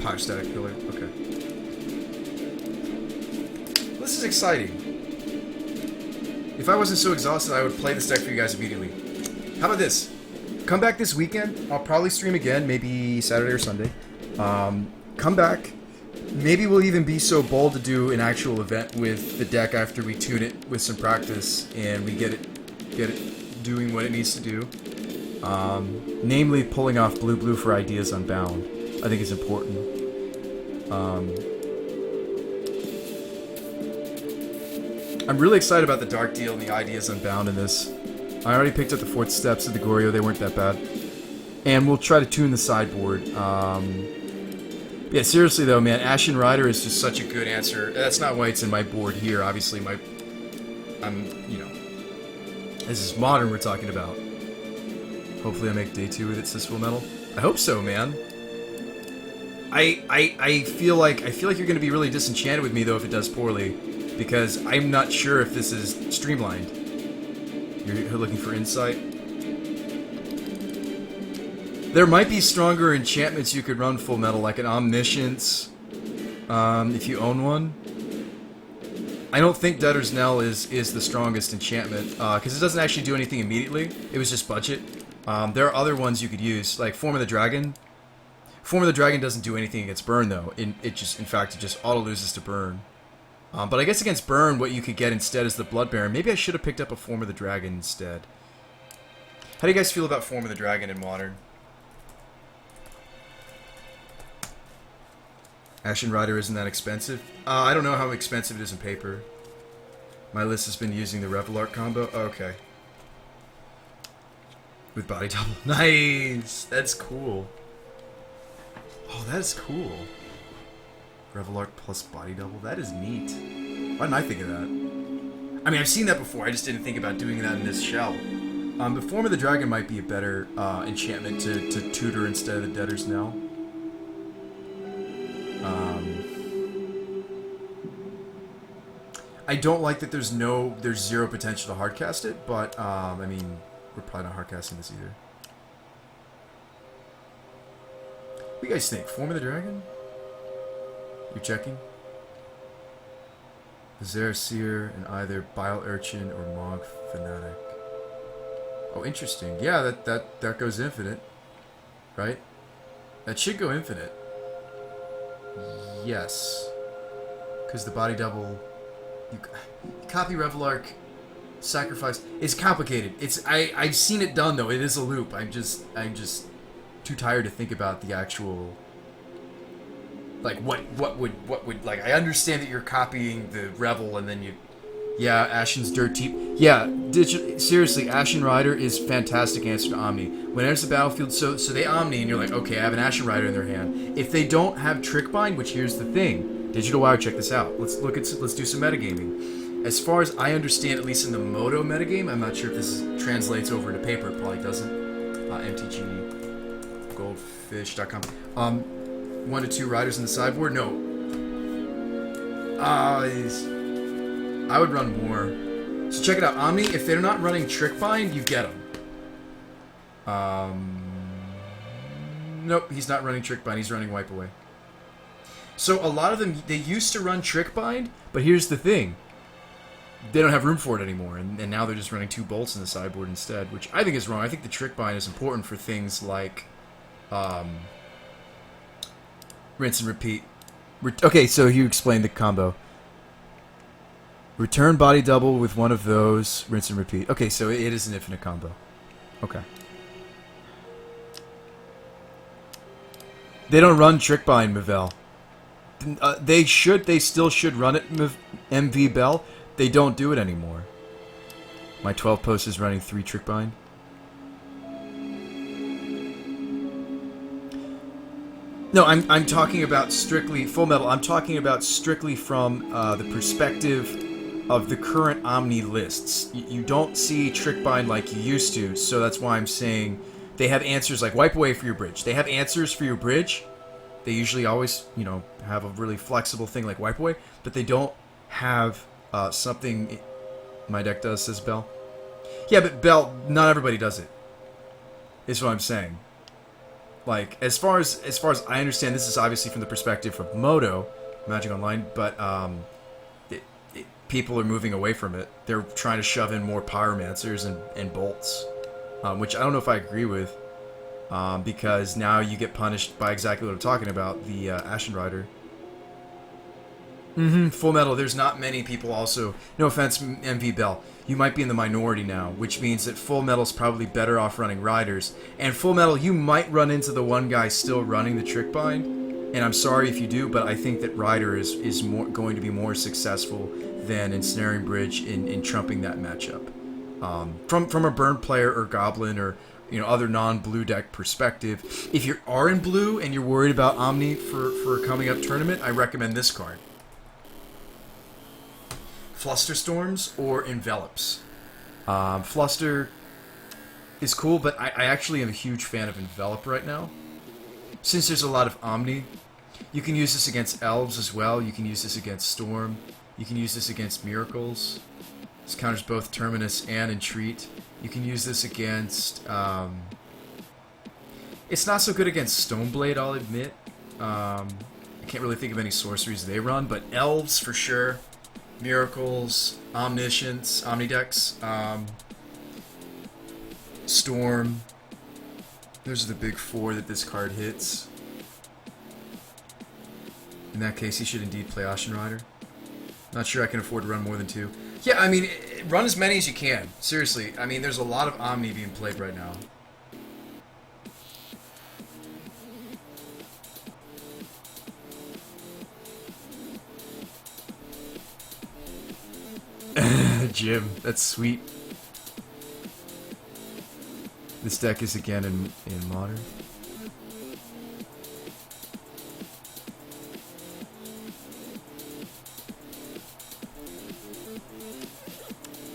High static killer. Okay. This is exciting. If I wasn't so exhausted, I would play this deck for you guys immediately. How about this? Come back this weekend. I'll probably stream again, maybe Saturday or Sunday. Come back. Maybe we'll even be so bold to do an actual event with the deck after we tune it with some practice and we get it doing what it needs to do. Namely, pulling off blue for Ideas Unbound. I think is important. I'm really excited about the Dark Deal and the Ideas Unbound in this. I already picked up the 4th Steps of the Goryo. They weren't that bad. And we'll try to tune the sideboard. Yeah, seriously though, man, Ashen Rider is just such a good answer. That's not why it's in my board here. Obviously, you know, this is Modern we're talking about. Hopefully I make day 2 with it, Sisful Metal. I hope so, man. I feel like you're going to be really disenchanted with me though if it does poorly. Because I'm not sure if this is streamlined. You're looking for insight? There might be stronger enchantments you could run Full Metal, like an Omniscience, if you own one. I don't think Debtor's Knell is the strongest enchantment, because it doesn't actually do anything immediately. It was just budget. There are other ones you could use, like Form of the Dragon. Form of the Dragon doesn't do anything against Burn, though. In fact, it just auto-loses to Burn. But I guess against Burn, what you could get instead is the Blood Baron. Maybe I should have picked up a Form of the Dragon instead. How do you guys feel about Form of the Dragon in Modern? Ashen Rider isn't that expensive? I don't know how expensive it is in paper. My list has been using the Revelark combo. Oh, okay. With Body Double. Nice! That's cool. Oh, that is cool. Revelark plus Body Double. That is neat. Why didn't I think of that? I mean, I've seen that before. I just didn't think about doing that in this shell. The Form of the Dragon might be a better enchantment to tutor instead of the Debtor's Knell. I don't like that there's zero potential to hardcast it, but I mean, we're probably not hardcasting this either. What do you guys think? Form of the Dragon? You're checking? Zeraseer and either Bile Urchin or Mog Fanatic. Oh, interesting. Yeah, that goes infinite. Right? That should go infinite. Yes. Because the Body Double... You copy Revelark, sacrifice... It's complicated. I've seen it done, though. It is a loop. I'm just too tired to think about the actual... Like, what would... Like, I understand that you're copying the Revel and then you... Yeah, Ashen's Dirt Deep. Yeah, seriously, Ashen Rider is fantastic answer to Omni. When it enters the battlefield, so they Omni, and you're like, okay, I have an Ashen Rider in their hand. If they don't have Trick Bind, which here's the thing, Digital Wire, check this out. Let's do some metagaming. As far as I understand, at least in the Moto metagame, I'm not sure if this translates over to paper. It probably doesn't. MTG Goldfish.com. 1 to 2 riders in the sideboard? No. I would run more. So check it out. Omni, if they're not running Trick Bind, you get them. Nope, he's not running Trick Bind. He's running Wipe Away. So a lot of them, they used to run Trick Bind, but here's the thing. They don't have room for it anymore, and now they're just running 2 bolts in the sideboard instead, which I think is wrong. I think the Trick Bind is important for things like rinse and repeat. Okay, so you explained the combo. Return Body Double with one of those, rinse and repeat. Okay, so it is an infinite combo. Okay. They don't run Trick Bind, Mavel. They still should run it, MV Bell. They don't do it anymore. My 12 post is running 3 Trick Bind. No, I'm talking about strictly Full Metal. I'm talking about strictly from the perspective of the current Omni lists. You don't see Trick Bind like you used to, so that's why I'm saying they have answers like Wipe Away for your bridge. They have answers for your bridge. They usually always, have a really flexible thing like Wipe Away, but they don't have something... My deck does, says Bell. Yeah, but Bell, not everybody does it. Is what I'm saying. Like, as far as I understand, this is obviously from the perspective of Moto, Magic Online, but people are moving away from it. They're trying to shove in more pyromancers and bolts, which I don't know if I agree with, because now you get punished by exactly what I'm talking about, the Ashen Rider. Full Metal, there's not many people also. No offense, MV Bell. You might be in the minority now, which means that Full Metal's probably better off running Riders. And Full Metal, you might run into the one guy still running the Trick Bind, and I'm sorry if you do, but I think that Rider is more going to be more successful than Ensnaring Bridge in trumping that matchup. From a Burn player or Goblin or other non-blue deck perspective, if you are in blue and you're worried about Omni for a coming up tournament, I recommend this card. Flusterstorms or Envelops. Fluster is cool, but I actually am a huge fan of Envelop right now. Since there's a lot of Omni, you can use this against Elves as well. You can use this against Storm. You can use this against Miracles. This counters both Terminus and Entreat. You can use this against... it's not so good against Stoneblade, I'll admit. I can't really think of any sorceries they run, but Elves for sure. Miracles, Omniscience, Omnidex, Storm. Those are the big four that this card hits. In that case, he should indeed play Ashen Rider. Not sure I can afford to run more than two. Yeah, I mean, run as many as you can. Seriously, I mean, there's a lot of Omni being played right now. Jim, that's sweet. This deck is again in Modern.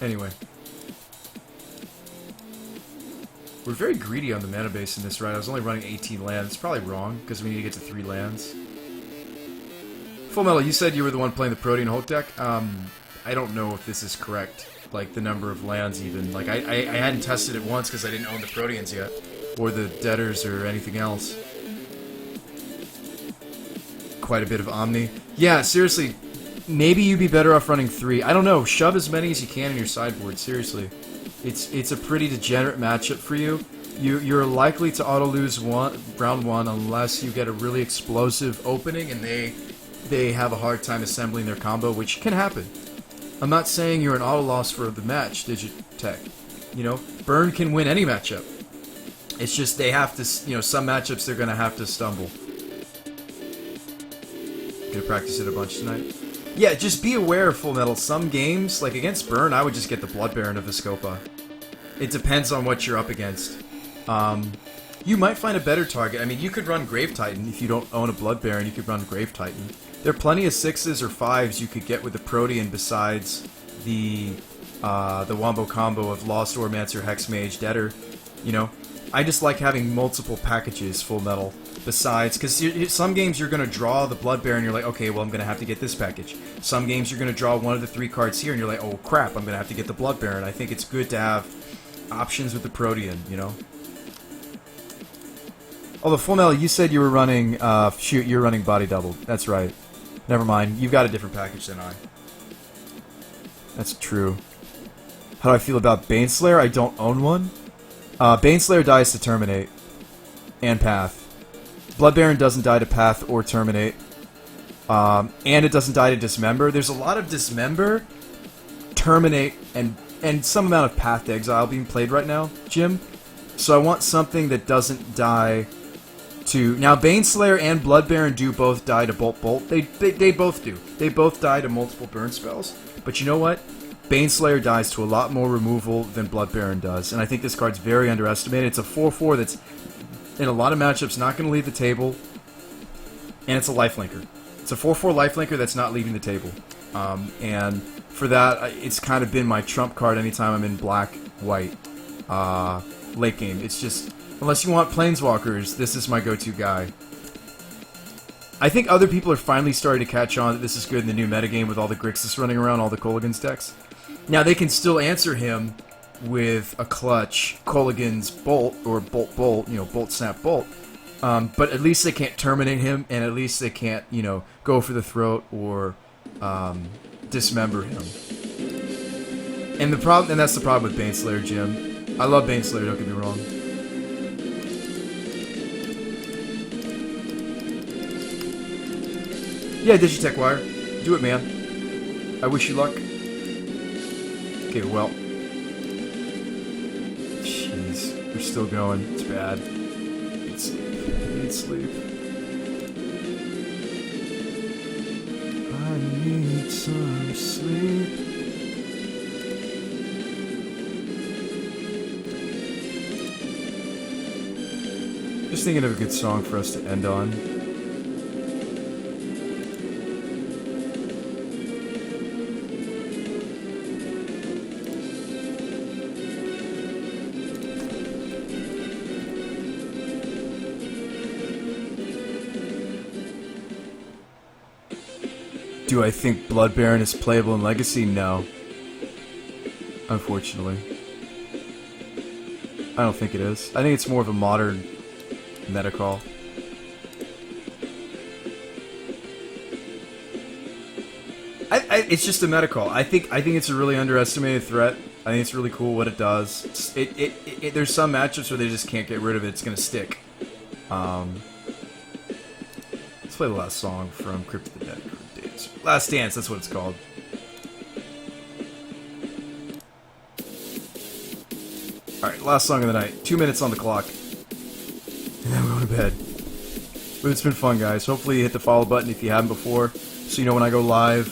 Anyway. We're very greedy on the mana base in this, right? I was only running 18 lands. It's probably wrong, because we need to get to 3 lands. Full Metal, you said you were the one playing the Protean Hulk deck. I don't know if this is correct. Like, the number of lands, even. Like, I hadn't tested it once because I didn't own the Proteans yet. Or the Debtors or anything else. Quite a bit of Omni. Yeah, seriously. Maybe you'd be better off running 3. I don't know. Shove as many as you can in your sideboard, seriously. It's a pretty degenerate matchup for you. You're likely to auto-lose round 1 unless you get a really explosive opening and they have a hard time assembling their combo, which can happen. I'm not saying you're an auto-loss for the match, Digitech. Burn can win any matchup. It's just they have to, some matchups they're going to have to stumble. Gonna practice it a bunch tonight. Yeah, just be aware of Full Metal. Some games, like against Burn, I would just get the Blood Baron of the Scopa. It depends on what you're up against. You might find a better target. I mean, you could run Grave Titan. If you don't own a Blood Baron, you could run Grave Titan. There are plenty of 6s or 5s you could get with the Protean besides the Wombo combo of Lost Oremancer, Hexmage, Debtor. I just like having multiple packages, Full Metal. Besides, because some games you're going to draw the Blood Baron, you're like, okay, well, I'm going to have to get this package. Some games you're going to draw one of the 3 cards here, and you're like, oh, crap, I'm going to have to get the Blood Baron. I think it's good to have options with the Protean, Although, Full Metal, you said you were running, you're running Body Double. That's right. Never mind, you've got a different package than I. That's true. How do I feel about Baneslayer? I don't own one. Baneslayer dies to Terminate. And Path. Blood Baron doesn't die to Path or Terminate. And it doesn't die to Dismember. There's a lot of Dismember, Terminate, and some amount of Path to Exile being played right now, Jim. So I want something that doesn't die to... Now, Baneslayer and Blood Baron do both die to Bolt Bolt. They both do. They both die to multiple burn spells. But you know what? Baneslayer dies to a lot more removal than Blood Baron does. And I think this card's very underestimated. It's a 4/4 that's, in a lot of matchups, not going to leave the table. And it's a lifelinker. It's a 4/4 lifelinker that's not leaving the table. And for that, it's kind of been my trump card anytime I'm in black-white late game. It's just... Unless you want Planeswalkers, this is my go-to guy. I think other people are finally starting to catch on that this is good in the new metagame with all the Grixis running around, all the Kolaghan's decks. Now, they can still answer him with a clutch Kolaghan's Bolt, or Bolt, Bolt, Bolt, Snap, Bolt. But at least they can't terminate him, and at least they can't, you know, go for the throat or dismember him. And that's the problem with Baneslayer, Jim. I love Baneslayer, don't get me wrong. Yeah, Digitech Wire. Do it, man. I wish you luck. Okay, well. Jeez, we're still going. It's bad. I need sleep. I need some sleep. Just thinking of a good song for us to end on. Do I think Blood Baron is playable in Legacy? No. Unfortunately. I don't think it is. I think it's more of a modern meta call. It's just a meta call. I think it's a really underestimated threat. I think it's really cool what it does. There's some matchups where they just can't get rid of it. It's gonna stick. Let's play the last song from Crypt of the Dead. Last Dance, that's what it's called. Alright, last song of the night. 2 minutes on the clock. And then we're going to bed. But it's been fun, guys. Hopefully you hit the follow button if you haven't before, so you know when I go live.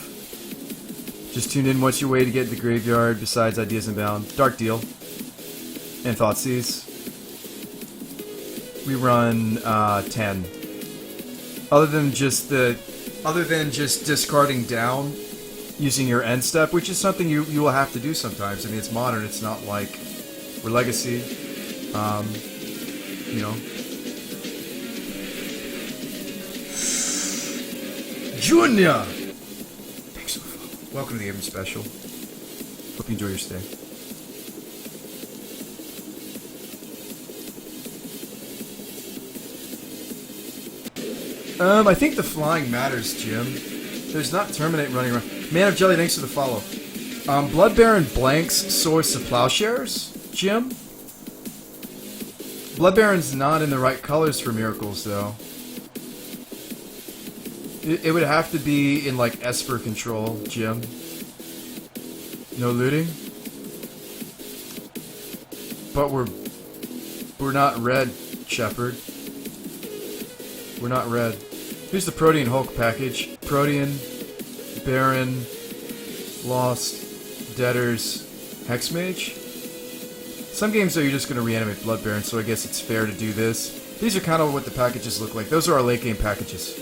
Just tune in once your way to get in the graveyard, besides Ideas Unbound, Dark Deal, and Thoughtseize. We run 10. Other than just discarding down using your end step, which is something you will have to do sometimes. I mean, it's modern. It's not like we're Legacy. You know. Junior! Thanks so much. Welcome to the Evening Special. Hope you enjoy your stay. I think the flying matters, Jim. There's not Terminate running around. Man of Jelly, thanks for the follow. Blood Baron blanks Source of Plowshares, Jim? Blood Baron's not in the right colors for Miracles, though. It would have to be in, like, Esper control, Jim. No looting? But we're not red, Shepard. We're not red. Here's the Protean Hulk package. Protean, Baron, Lost, Debtors, Hexmage. Some games, though, you're just going to reanimate Blood Baron, so I guess it's fair to do this. These are kind of what the packages look like. Those are our late game packages.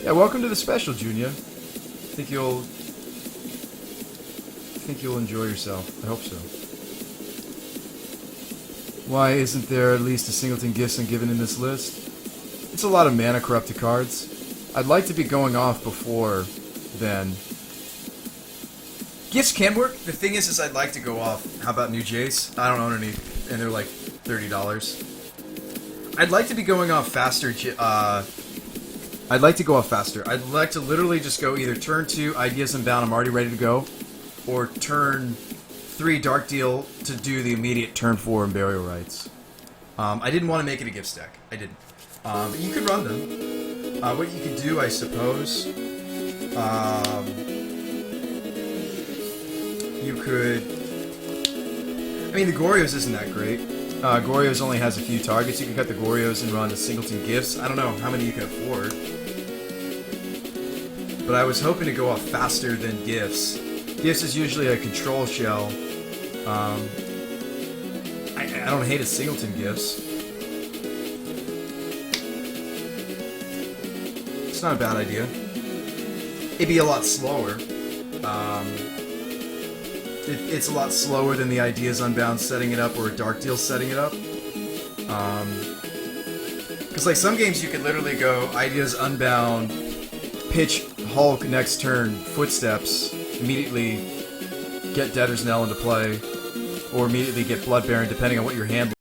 Yeah, welcome to the special, Junior. I think you'll enjoy yourself. I hope so. Why isn't there at least a Singleton Gifts given in this list? It's a lot of mana corrupted cards. I'd like to be going off before then. Gifts can work. The thing is I'd like to go off. How about New Jace? I don't own any, and they're like $30. I'd like to be going off faster. I'd like to go off faster. I'd like to literally just go either turn 2, Ideas Unbound, I'm already ready to go, or turn 3, Dark Deal, to do the immediate turn 4 and Burial Rites. I didn't want to make it a gift stack. I didn't. But you could run them. What you could do, I suppose, you could... I mean, the Gorios isn't that great. Gorios only has a few targets. You can cut the Gorios and run the Singleton Gifts. I don't know how many you can afford. But I was hoping to go off faster than Gifts. Gifts is usually a control shell. I don't hate a Singleton Gifts. It's not a bad idea. It'd be a lot slower. It's a lot slower than the Ideas Unbound setting it up or a Dark Deal setting it up. Because like some games you could literally go Ideas Unbound, pitch Hulk next turn, Footsteps, immediately get Debtor's Knell into play, or immediately get Blood Baron depending on what your hand